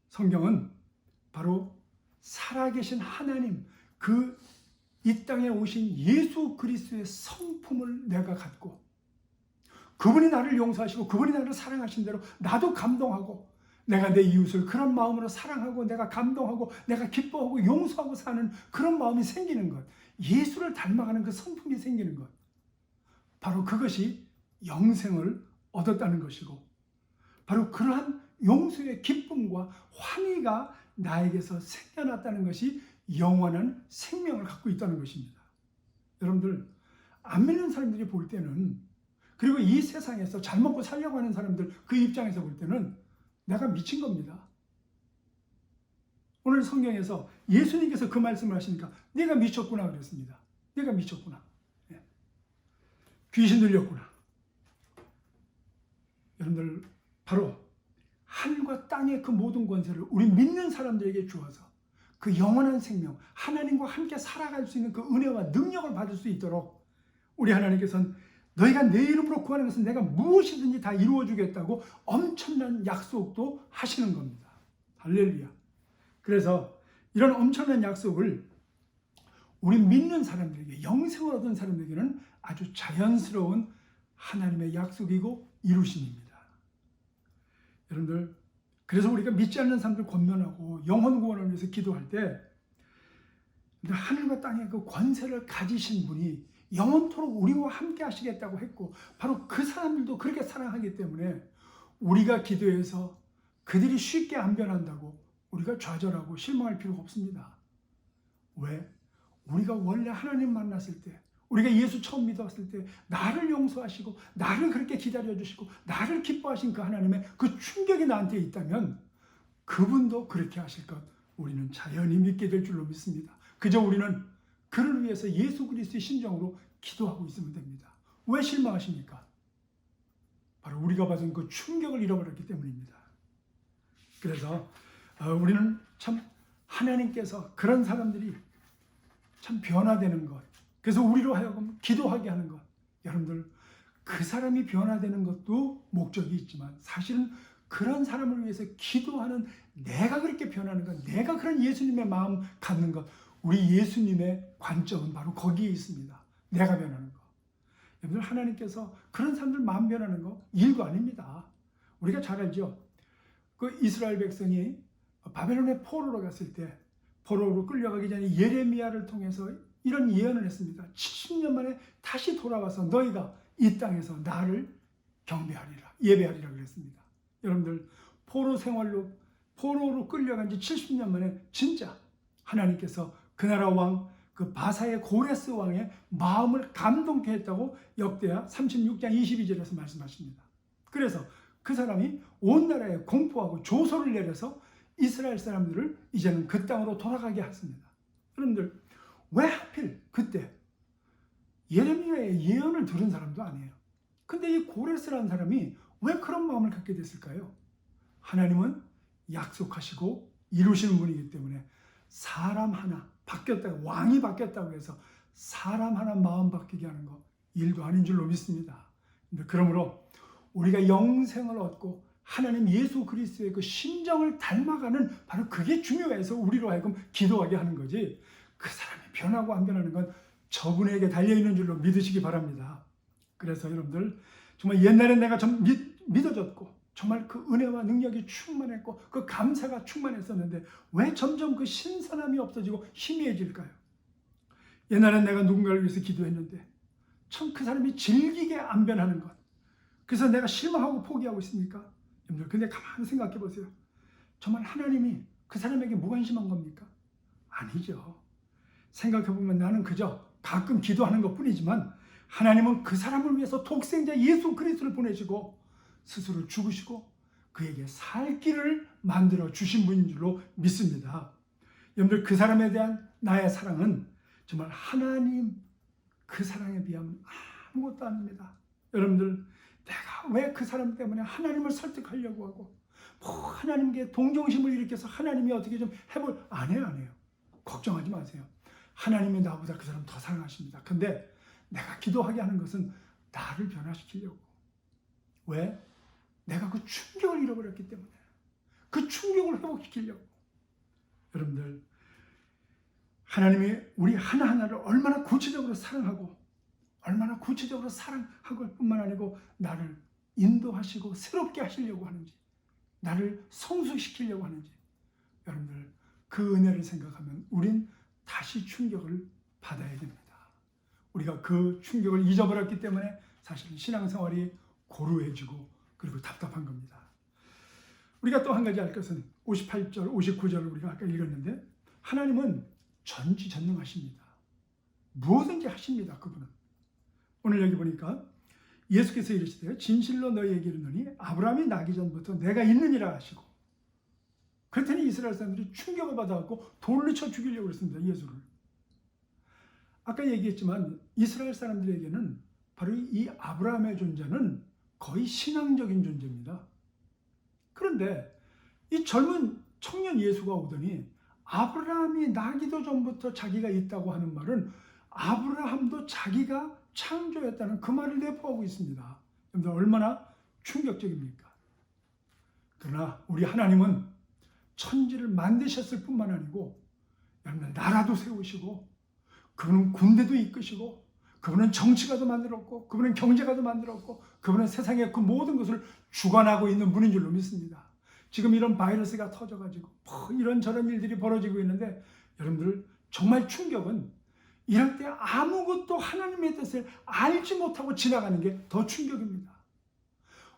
성경은 바로 살아계신 하나님, 그 이 땅에 오신 예수 그리스도의 성품을 내가 갖고, 그분이 나를 용서하시고 그분이 나를 사랑하신 대로 나도 감동하고, 내가 내 이웃을 그런 마음으로 사랑하고 내가 감동하고 내가 기뻐하고 용서하고 사는 그런 마음이 생기는 것, 예수를 닮아가는 그 성품이 생기는 것, 바로 그것이 영생을 얻었다는 것이고, 바로 그러한 용서의 기쁨과 환희가 나에게서 생겨났다는 것이 영원한 생명을 갖고 있다는 것입니다. 여러분들, 안 믿는 사람들이 볼 때는, 그리고 이 세상에서 잘 먹고 살려고 하는 사람들 그 입장에서 볼 때는 내가 미친 겁니다. 오늘 성경에서 예수님께서 그 말씀을 하시니까 네가 미쳤구나 그랬습니다. 네가 미쳤구나. 귀신 들렸구나. 여러분들, 바로 하늘과 땅의 그 모든 권세를 우리 믿는 사람들에게 주어서 그 영원한 생명, 하나님과 함께 살아갈 수 있는 그 은혜와 능력을 받을 수 있도록 우리 하나님께서는 너희가 내 이름으로 구하는 것은 내가 무엇이든지 다 이루어 주겠다고 엄청난 약속도 하시는 겁니다. 할렐루야. 그래서 이런 엄청난 약속을 우리 믿는 사람들에게, 영생을 얻은 사람들에게는 아주 자연스러운 하나님의 약속이고 이루심입니다. 여러분들, 그래서 우리가 믿지 않는 사람들 권면하고 영혼 구원을 위해서 기도할 때, 하늘과 땅의 그 권세를 가지신 분이 영원토록 우리와 함께 하시겠다고 했고, 바로 그 사람들도 그렇게 사랑하기 때문에 우리가 기도해서 그들이 쉽게 안 변한다고 우리가 좌절하고 실망할 필요가 없습니다. 왜? 우리가 원래 하나님 만났을 때, 우리가 예수 처음 믿었을 때 나를 용서하시고 나를 그렇게 기다려주시고 나를 기뻐하신 그 하나님의 그 충격이 나한테 있다면 그분도 그렇게 하실 것 우리는 자연히 믿게 될 줄로 믿습니다. 그저 우리는 그를 위해서 예수 그리스도의 심정으로 기도하고 있으면 됩니다. 왜 실망하십니까? 바로 우리가 받은 그 충격을 잃어버렸기 때문입니다. 그래서 우리는 참 하나님께서 그런 사람들이 참 변화되는 것, 그래서 우리로 하여금 기도하게 하는 것, 여러분들, 그 사람이 변화되는 것도 목적이 있지만 사실은 그런 사람을 위해서 기도하는 내가 그렇게 변하는 것, 내가 그런 예수님의 마음 갖는 것, 우리 예수님의 관점은 바로 거기에 있습니다. 내가 변하는 것. 여러분들, 하나님께서 그런 사람들 마음 변하는 거 일도 아닙니다. 우리가 잘 알죠. 그 이스라엘 백성이 바벨론의 포로로 갔을 때, 포로로 끌려가기 전에 예레미야를 통해서 이런 예언을 했습니다. 70년 만에 다시 돌아와서 너희가 이 땅에서 나를 경배하리라, 예배하리라 그랬습니다. 여러분들, 포로 생활로, 포로로 끌려간 지 70년 만에 진짜 하나님께서 그 나라 왕, 그 바사의 고레스 왕의 마음을 감동케 했다고 역대하 36장 22절에서 말씀하십니다. 그래서 그 사람이 온 나라에 공포하고 조소를 내려서 이스라엘 사람들을 이제는 그 땅으로 돌아가게 했습니다. 여러분들, 왜 하필 그때 예레미야의 예언을 들은 사람도 아니에요. 근데 이 고레스라는 사람이 왜 그런 마음을 갖게 됐을까요? 하나님은 약속하시고 이루시는 분이기 때문에 사람 하나 바뀌었다고, 왕이 바뀌었다고 해서 사람 하나 마음 바뀌게 하는 거 일도 아닌 줄로 믿습니다. 그러므로 우리가 영생을 얻고 하나님 예수 그리스도의 그 심정을 닮아가는, 바로 그게 중요해서 우리로 하여금 기도하게 하는 거지, 그 사람이 변하고 안 변하는 건 저분에게 달려있는 줄로 믿으시기 바랍니다. 그래서 여러분들, 정말 옛날엔 내가 좀 믿어졌고 정말 그 은혜와 능력이 충만했고 그 감사가 충만했었는데 왜 점점 그 신선함이 없어지고 희미해질까요? 옛날엔 내가 누군가를 위해서 기도했는데 참 그 사람이 질기게 안 변하는 것, 그래서 내가 실망하고 포기하고 있습니까? 여러분들, 근데 가만히 생각해 보세요. 정말 하나님이 그 사람에게 무관심한 겁니까? 아니죠. 생각해 보면 나는 그저 가끔 기도하는 것 뿐이지만 하나님은 그 사람을 위해서 독생자 예수 그리스도를 보내시고 스스로 죽으시고 그에게 살 길을 만들어 주신 분인 줄로 믿습니다. 여러분들, 그 사람에 대한 나의 사랑은 정말 하나님 그 사랑에 비하면 아무것도 아닙니다. 여러분들, 내가 왜 그 사람 때문에 하나님을 설득하려고 하고 뭐 하나님께 동정심을 일으켜서 하나님이 어떻게 좀 해볼, 안 해요. 걱정하지 마세요. 하나님이 나보다 그 사람 더 사랑하십니다. 근데 내가 기도하게 하는 것은 나를 변화시키려고. 왜? 내가 그 충격을 잃어버렸기 때문에. 그 충격을 회복시키려고. 여러분들, 하나님이 우리 하나하나를 얼마나 구체적으로 사랑하고 얼마나 구체적으로 사랑하고 뿐만 아니고 나를 인도하시고 새롭게 하시려고 하는지, 나를 성숙시키려고 하는지, 여러분들 그 은혜를 생각하면 우린 다시 충격을 받아야 됩니다. 우리가 그 충격을 잊어버렸기 때문에 사실 신앙생활이 고루해지고 그리고 답답한 겁니다. 우리가 또 한 가지 알 것은 58절, 59절을 우리가 아까 읽었는데 하나님은 전지전능하십니다. 무엇든지 하십니다. 그분은. 오늘 여기 보니까 예수께서 이르시되 진실로 너희에게 이르노니 아브라함이 나기 전부터 내가 있느니라 하시고, 그랬더니 이스라엘 사람들이 충격을 받아갖고 돌로 쳐 죽이려고 했습니다. 예수를. 아까 얘기했지만 이스라엘 사람들에게는 바로 이 아브라함의 존재는 거의 신앙적인 존재입니다. 그런데 이 젊은 청년 예수가 오더니 아브라함이 나기도 전부터 자기가 있다고 하는 말은 아브라함도 자기가 창조했다는 그 말을 내포하고 있습니다. 여러분들 얼마나 충격적입니까? 그러나 우리 하나님은 천지를 만드셨을 뿐만 아니고 여러분들 나라도 세우시고 그분은 군대도 이끄시고 그분은 정치가도 만들었고 그분은 경제가도 만들었고 그분은 세상의 그 모든 것을 주관하고 있는 분인 줄로 믿습니다. 지금 이런 바이러스가 터져가지고 이런저런 일들이 벌어지고 있는데 여러분들 정말 충격은 이럴 때 아무것도 하나님의 뜻을 알지 못하고 지나가는 게 더 충격입니다.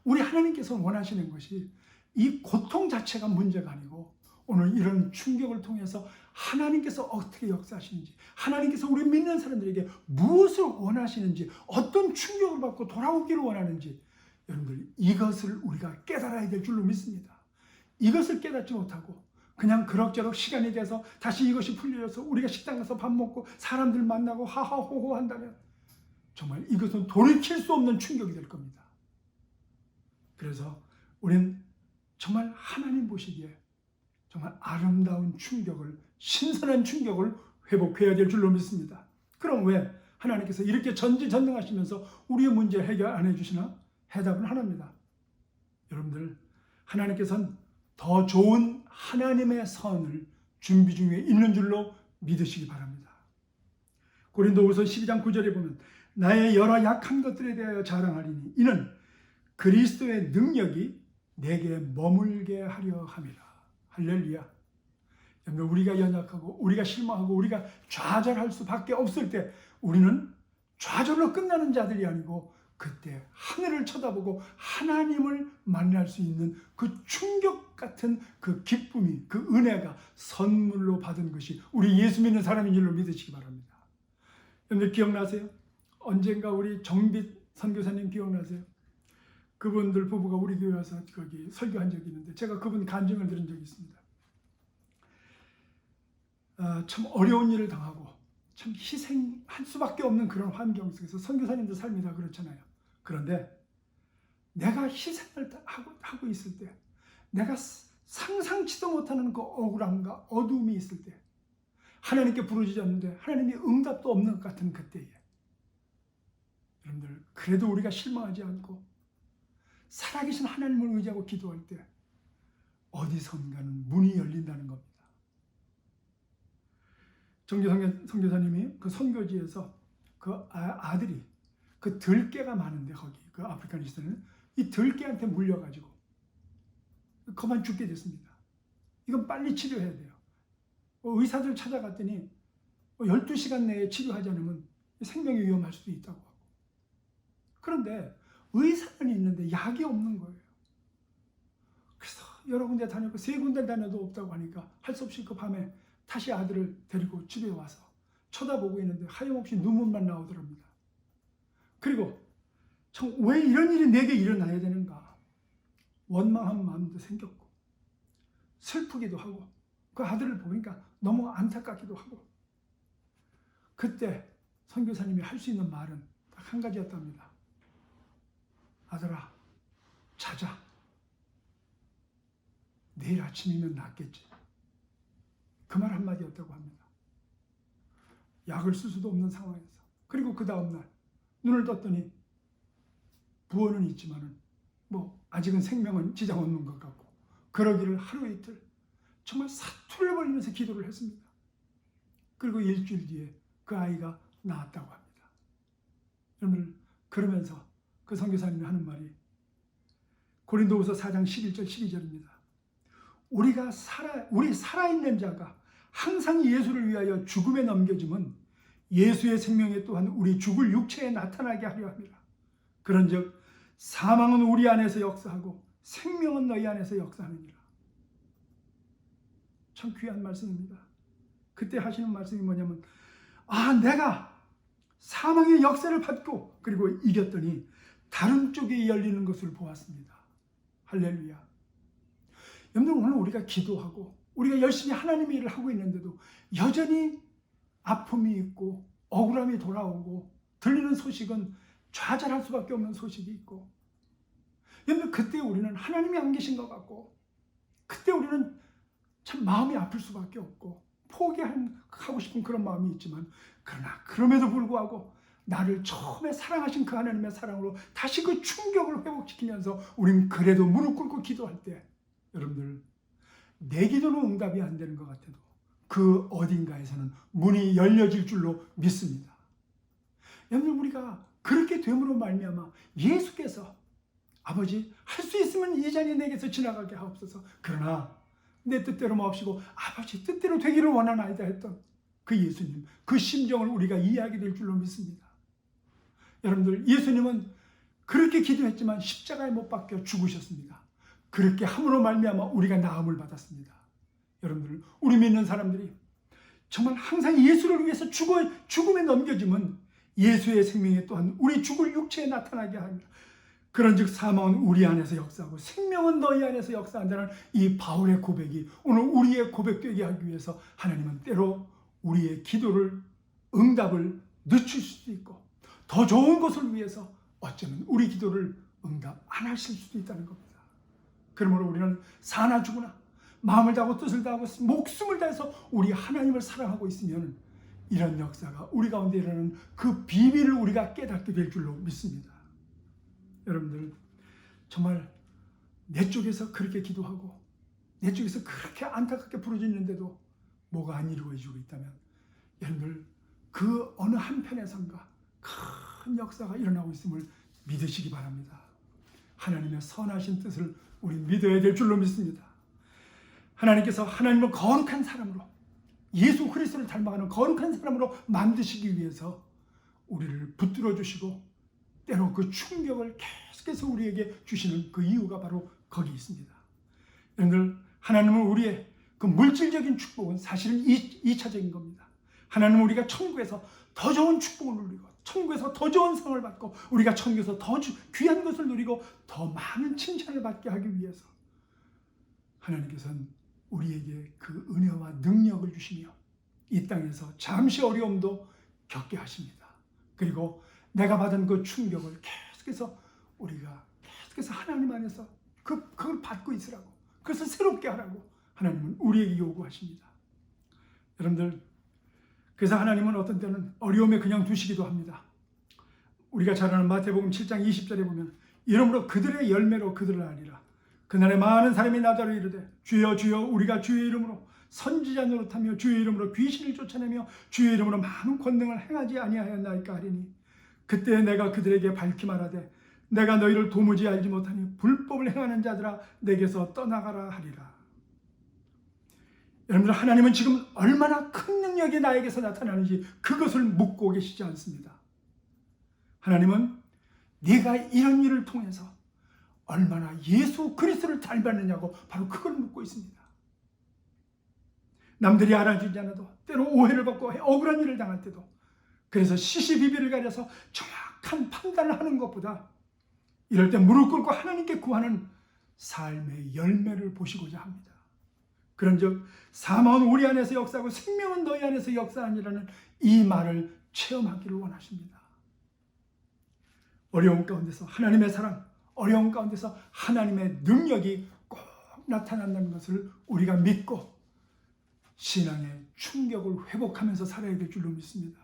우리 하나님께서 원하시는 것이 이 고통 자체가 문제가 아니고 오늘 이런 충격을 통해서 하나님께서 어떻게 역사하시는지, 하나님께서 우리 믿는 사람들에게 무엇을 원하시는지, 어떤 충격을 받고 돌아오기를 원하는지, 여러분들 이것을 우리가 깨달아야 될 줄로 믿습니다. 이것을 깨닫지 못하고 그냥 그럭저럭 시간이 돼서 다시 이것이 풀려서 우리가 식당 가서 밥 먹고 사람들 만나고 하하호호 한다면 정말 이것은 돌이킬 수 없는 충격이 될 겁니다. 그래서 우리는 정말 하나님 보시기에 정말 아름다운 충격을, 신선한 충격을 회복해야 될 줄로 믿습니다. 그럼 왜 하나님께서 이렇게 전지전능하시면서 우리의 문제 해결 안 해주시나? 해답은 하나입니다. 여러분들 하나님께서는 더 좋은 하나님의 선을 준비 중에 있는 줄로 믿으시기 바랍니다. 고린도후서 12장 9절에 보면 나의 여러 약한 것들에 대하여 자랑하리니 이는 그리스도의 능력이 내게 머물게 하려 함이라. 할렐루야. 우리가 연약하고 우리가 실망하고 우리가 좌절할 수밖에 없을 때 우리는 좌절로 끝나는 자들이 아니고 그때 하늘을 쳐다보고 하나님을 만날 수 있는 그 충격 같은 그 기쁨이, 그 은혜가 선물로 받은 것이 우리 예수 믿는 사람인 줄로 믿으시기 바랍니다. 여러분들 기억나세요? 언젠가 우리 정빛 선교사님 기억나세요? 그분들 부부가 우리 교회 와서 거기 설교한 적이 있는데 제가 그분 간증을 들은 적이 있습니다. 참 어려운 일을 당하고 참 희생할 수밖에 없는 그런 환경 속에서 선교사님들 삶이 다 그렇잖아요. 그런데 내가 희생을 하고 있을 때, 내가 상상치도 못하는 그 억울함과 어두움이 있을 때, 하나님께 부르짖었는데 하나님이 응답도 없는 것 같은 그때에 여러분들 그래도 우리가 실망하지 않고 살아계신 하나님을 의지하고 기도할 때 어디선가는 문이 열린다는 겁니다. 정규 선교사님이 그 선교지에서 그 아들이 그 들깨가 많은데 거기 그 아프리카니스탄은 이 들깨한테 물려가지고 그만 죽게 됐습니다. 이건 빨리 치료해야 돼요. 의사들 찾아갔더니 12시간 내에 치료하지 않으면 생명이 위험할 수도 있다고 하고. 그런데 의사는 있는데 약이 없는 거예요. 그래서 여러 군데 다녔고 3군데 다녀도 없다고 하니까 할 수 없이 그 밤에 다시 아들을 데리고 집에 와서 쳐다보고 있는데 하염없이 눈물만 나오더랍니다. 그리고 참 왜 이런 일이 내게 일어나야 되는가? 원망한 마음도 생겼고 슬프기도 하고 그 아들을 보니까 너무 안타깝기도 하고 그때 선교사님이 할 수 있는 말은 딱 한 가지였답니다. 아들아, 자자. 내일 아침이면 낫겠지. 그 말 한마디였다고 합니다. 약을 쓸 수도 없는 상황에서, 그리고 그 다음날 눈을 떴더니 부어는 있지만은 아직은 생명은 지장 없는 것 같고, 그러기를 하루 이틀 정말 사투를 벌리면서 기도를 했습니다. 그리고 일주일 뒤에 그 아이가 나았다고 합니다. 여러분, 그러면서 그 선교사님이 하는 말이 고린도후서 4장 11절 12절입니다. 우리 살아있는 자가 항상 예수를 위하여 죽음에 넘겨짐은 예수의 생명에 또한 우리 죽을 육체에 나타나게 하려 합니다. 그런즉 사망은 우리 안에서 역사하고 생명은 너희 안에서 역사하느니라. 참 귀한 말씀입니다. 그때 하시는 말씀이 뭐냐면, 내가 사망의 역사를 받고 그리고 이겼더니 다른 쪽에 열리는 것을 보았습니다. 할렐루야. 여러분, 오늘 우리가 기도하고 우리가 열심히 하나님의 일을 하고 있는데도 여전히 아픔이 있고 억울함이 돌아오고 들리는 소식은 좌절할 수밖에 없는 소식이 있고, 여러분, 그때 우리는 하나님이 안 계신 것 같고, 그때 우리는 참 마음이 아플 수밖에 없고 포기하고 싶은 그런 마음이 있지만, 그러나 그럼에도 불구하고 나를 처음에 사랑하신 그 하나님의 사랑으로 다시 그 충격을 회복시키면서 우린 그래도 무릎 꿇고 기도할 때, 여러분들, 내 기도는 응답이 안 되는 것 같아도 그 어딘가에서는 문이 열려질 줄로 믿습니다. 여러분, 우리가 그렇게 됨으로 말미암아 예수께서 아버지, 할 수 있으면 이 잔이 내게서 지나가게 하옵소서, 그러나 내 뜻대로 마옵시고 아버지 뜻대로 되기를 원하나이다 했던 그 예수님, 그 심정을 우리가 이해하게 될 줄로 믿습니다. 여러분들, 예수님은 그렇게 기도했지만 십자가에 못 박혀 죽으셨습니다. 그렇게 함으로 말미암아 우리가 나음을 받았습니다. 여러분들, 우리 믿는 사람들이 정말 항상 예수를 위해서 죽음에 넘겨짐은 예수의 생명에 또한 우리 죽을 육체에 나타나게 합니다. 그런즉 사망은 우리 안에서 역사하고 생명은 너희 안에서 역사한다는 이 바울의 고백이 오늘 우리의 고백되게 하기 위해서 하나님은 때로 우리의 기도를, 응답을 늦출 수도 있고, 더 좋은 것을 위해서 어쩌면 우리 기도를 응답 안 하실 수도 있다는 겁니다. 그러므로 우리는 사나 죽으나 마음을 다하고 뜻을 다하고 목숨을 다해서 우리 하나님을 사랑하고 있으면 이런 역사가 우리 가운데 일어나는 그 비밀을 우리가 깨닫게 될 줄로 믿습니다. 여러분들, 정말 내 쪽에서 그렇게 기도하고 내 쪽에서 그렇게 안타깝게 부르짖는데도 뭐가 안 이루어지고 있다면, 여러분들, 그 어느 한편에선가 큰 역사가 일어나고 있음을 믿으시기 바랍니다. 하나님의 선하신 뜻을 우리 믿어야 될 줄로 믿습니다. 하나님께서 하나님을 거룩한 사람으로, 예수 그리스도를 닮아가는 거룩한 사람으로 만드시기 위해서 우리를 붙들어 주시고 때로 그 충격을 계속해서 우리에게 주시는 그 이유가 바로 거기 있습니다. 여러분들, 하나님은 우리의 그 물질적인 축복은 사실은 2차적인 겁니다. 하나님은 우리가 천국에서 더 좋은 축복을 누리고, 천국에서 더 좋은 상을 받고, 우리가 천국에서 더 귀한 것을 누리고 더 많은 칭찬을 받게 하기 위해서 하나님께서는 우리에게 그 은혜와 능력을 주시며 이 땅에서 잠시 어려움도 겪게 하십니다. 그리고 내가 받은 그 충격을 계속해서 우리가 계속해서 하나님 안에서 그걸 받고 있으라고, 그래서 새롭게 하라고 하나님은 우리에게 요구하십니다. 여러분들, 그래서 하나님은 어떤 때는 어려움에 그냥 두시기도 합니다. 우리가 잘 아는 마태복음 7장 20절에 보면, 이러므로 그들의 열매로 그들을 알리라. 그날에 많은 사람이 나더러 이르되 주여 주여 우리가 주의 이름으로 선지자 노릇하며 주의 이름으로 귀신을 쫓아내며 주의 이름으로 많은 권능을 행하지 아니하였나이까 하리니, 그때 내가 그들에게 밝히 말하되 내가 너희를 도무지 알지 못하니 불법을 행하는 자들아 내게서 떠나가라 하리라. 여러분들, 하나님은 지금 얼마나 큰 능력이 나에게서 나타나는지 그것을 묻고 계시지 않습니다. 하나님은 네가 이런 일을 통해서 얼마나 예수 그리스도를 닮았느냐고 바로 그걸 묻고 있습니다. 남들이 알아주지 않아도, 때로 오해를 받고 억울한 일을 당할 때도, 그래서 시시비비를 가려서 정확한 판단을 하는 것보다 이럴 때 무릎 꿇고 하나님께 구하는 삶의 열매를 보시고자 합니다. 그런즉 사망은 우리 안에서 역사하고 생명은 너희 안에서 역사하니라는 이 말을 체험하기를 원하십니다. 어려움 가운데서 하나님의 사랑, 어려움 가운데서 하나님의 능력이 꼭 나타난다는 것을 우리가 믿고 신앙의 충격을 회복하면서 살아야 될 줄로 믿습니다.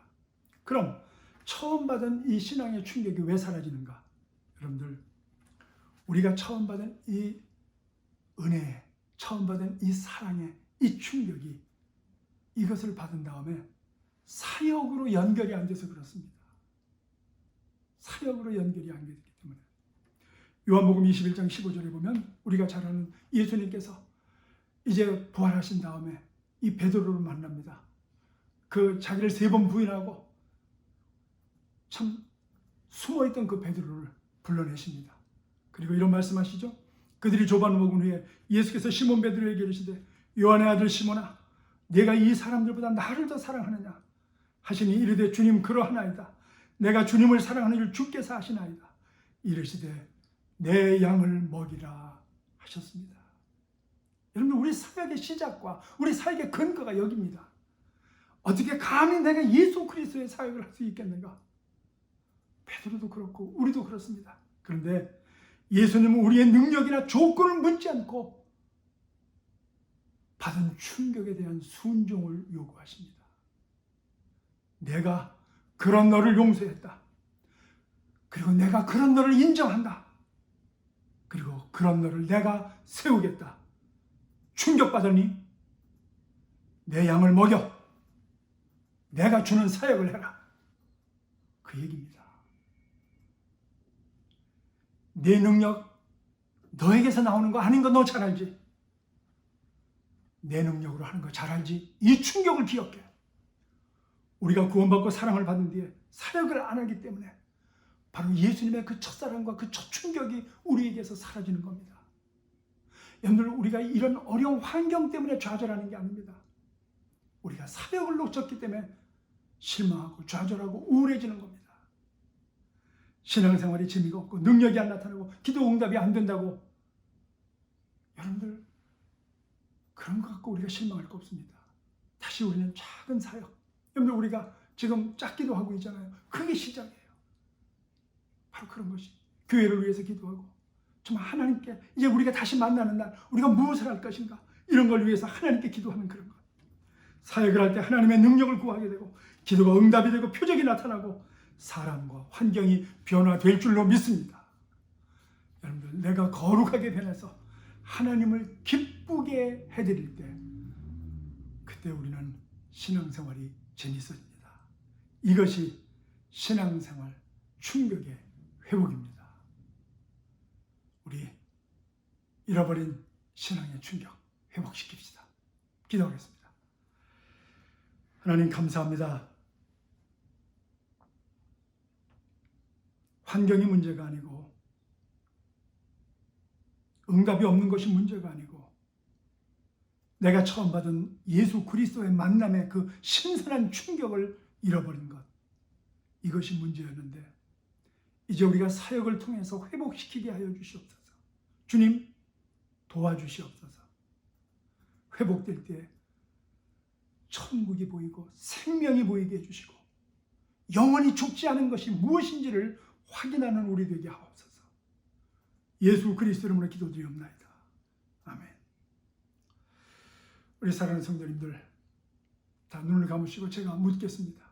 그럼 처음 받은 이 신앙의 충격이 왜 사라지는가? 여러분들, 우리가 처음 받은 이 은혜, 처음 받은 이 사랑의 이 충격이 이것을 받은 다음에 사역으로 연결이 안 돼서 그렇습니다. 사역으로 연결이 안 되기 때문에. 요한복음 21장 15절에 보면 우리가 잘 아는 예수님께서 이제 부활하신 다음에 이 베드로를 만납니다. 그 자기를 3번 부인하고 참 숨어있던 그 베드로를 불러내십니다. 그리고 이런 말씀하시죠. 그들이 조반을 먹은 후에 예수께서 시몬 베드로에게 이르시되 요한의 아들 시몬아 내가 이 사람들보다 나를 더 사랑하느냐 하시니 이르되 주님 그러하나이다. 내가 주님을 사랑하는 줄 주께서 아시나이다. 이르시되 내 양을 먹이라 하셨습니다. 여러분, 우리 사역의 시작과 우리 사역의 근거가 여기입니다. 어떻게 감히 내가 예수 그리스도의 사역을 할 수 있겠는가? 베드로도 그렇고 우리도 그렇습니다. 그런데 예수님은 우리의 능력이나 조건을 묻지 않고 받은 충격에 대한 순종을 요구하십니다. 내가 그런 너를 용서했다. 그리고 내가 그런 너를 인정한다. 그리고 그런 너를 내가 세우겠다. 충격받으니 내 양을 먹여. 내가 주는 사역을 해라. 그 얘기입니다. 내 능력 너에게서 나오는 거 아닌 거 너 잘 알지? 내 능력으로 하는 거 잘 알지? 이 충격을 기억해. 우리가 구원받고 사랑을 받은 뒤에 사역을 안 하기 때문에 바로 예수님의 그 첫사랑과 그 첫 충격이 우리에게서 사라지는 겁니다. 여러분들, 우리가 이런 어려운 환경 때문에 좌절하는 게 아닙니다. 우리가 사역을 놓쳤기 때문에 실망하고 좌절하고 우울해지는 겁니다. 신앙생활이 재미가 없고 능력이 안 나타나고 기도 응답이 안 된다고, 여러분들 그런 거 갖고 우리가 실망할 거 없습니다. 다시 우리는 작은 사역, 여러분들 우리가 지금 작기도 하고 있잖아요. 그게 시작이에요. 바로 그런 것이 교회를 위해서 기도하고 정말 하나님께 이제 우리가 다시 만나는 날 우리가 무엇을 할 것인가, 이런 걸 위해서 하나님께 기도하는 그런 것. 사역을 할 때 하나님의 능력을 구하게 되고 기도가 응답이 되고 표적이 나타나고 사람과 환경이 변화될 줄로 믿습니다. 여러분들, 내가 거룩하게 변해서 하나님을 기쁘게 해드릴 때 그때 우리는 신앙생활이 재밌어집니다. 이것이 신앙생활 충격의 회복입니다. 우리 잃어버린 신앙의 충격 회복시킵시다. 기도하겠습니다. 하나님 감사합니다. 환경이 문제가 아니고 응답이 없는 것이 문제가 아니고 내가 처음 받은 예수 그리스도의 만남의 그 신선한 충격을 잃어버린 것, 이것이 문제였는데 이제 우리가 사역을 통해서 회복시키게 하여 주시옵소서. 주님 도와주시옵소서. 회복될 때 천국이 보이고 생명이 보이게 해주시고 영원히 죽지 않은 것이 무엇인지를 확인하는 우리 되게 하옵소서. 예수 그리스도 이름으로 기도드리옵나이다. 아멘. 우리 사랑하는 성도님들, 다 눈을 감으시고 제가 묻겠습니다.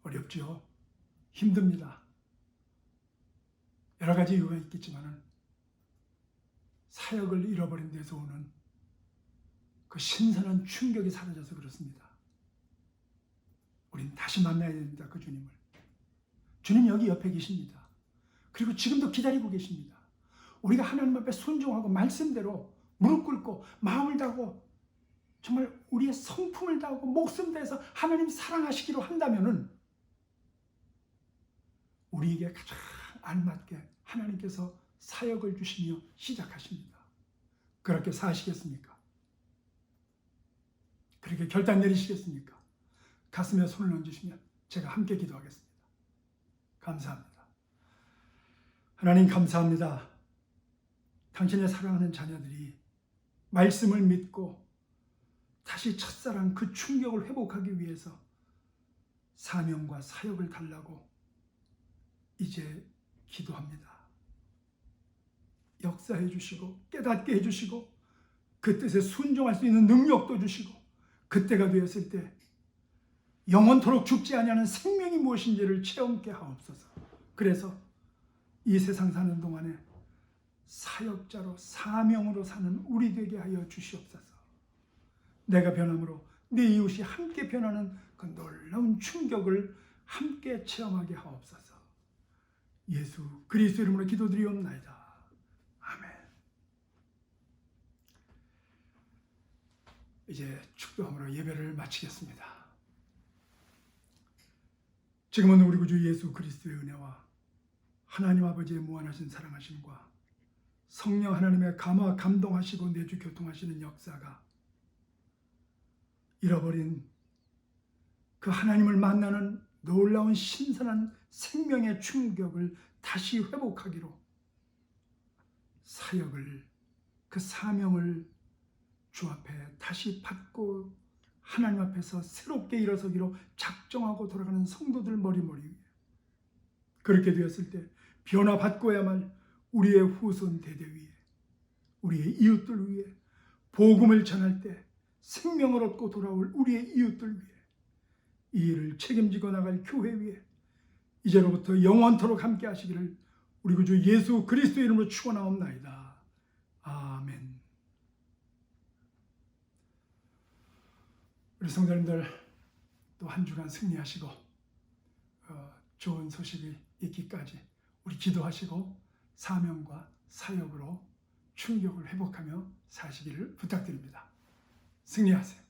어렵죠? 힘듭니다. 여러 가지 이유가 있겠지만 사역을 잃어버린 데서 오는 그 신선한 충격이 사라져서 그렇습니다. 우린 다시 만나야 됩니다. 그 주님을. 주님 여기 옆에 계십니다. 그리고 지금도 기다리고 계십니다. 우리가 하나님 앞에 순종하고 말씀대로 무릎 꿇고 마음을 다하고 정말 우리의 성품을 다하고 목숨 다해서 하나님 사랑하시기로 한다면은 우리에게 가장 알맞게 하나님께서 사역을 주시며 시작하십니다. 그렇게 사시겠습니까? 그렇게 결단 내리시겠습니까? 가슴에 손을 얹으시면 제가 함께 기도하겠습니다. 감사합니다. 하나님 감사합니다. 당신의 사랑하는 자녀들이 말씀을 믿고 다시 첫사랑 그 충격을 회복하기 위해서 사명과 사역을 달라고 이제 기도합니다. 역사해 주시고 깨닫게 해 주시고 그 뜻에 순종할 수 있는 능력도 주시고 그때가 되었을 때 영원토록 죽지 아니하는 생명이 무엇인지를 체험케 하옵소서. 그래서 이 세상 사는 동안에 사역자로 사명으로 사는 우리 되게 하여 주시옵소서. 내가 변함으로 내 이웃이 함께 변하는 그 놀라운 충격을 함께 체험하게 하옵소서. 예수 그리스도 이름으로 기도드리옵나이다. 아멘. 이제 축도함으로 예배를 마치겠습니다. 지금은 우리 구주 예수 그리스도의 은혜와 하나님 아버지의 무한하신 사랑하심과 성령 하나님의 감화 감동하시고 내주 교통하시는 역사가 잃어버린 그 하나님을 만나는 놀라운 신선한 생명의 충격을 다시 회복하기로 사역을 그 사명을 주 앞에 다시 받고 하나님 앞에서 새롭게 일어서기로 작정하고 돌아가는 성도들 머리머리 위에 그렇게 되었을 때 변화받고야만 우리의 후손 대대 위에 우리의 이웃들 위에 복음을 전할 때 생명을 얻고 돌아올 우리의 이웃들 위에 이 일을 책임지고 나갈 교회 위에 이제로부터 영원토록 함께 하시기를 우리 구주 예수 그리스도 이름으로 축원하옵나이다. 아멘. 우리 성도님들 또 한 주간 승리하시고 좋은 소식이 있기까지 우리 기도하시고 사명과 사역으로 충격을 회복하며 사시기를 부탁드립니다. 승리하세요.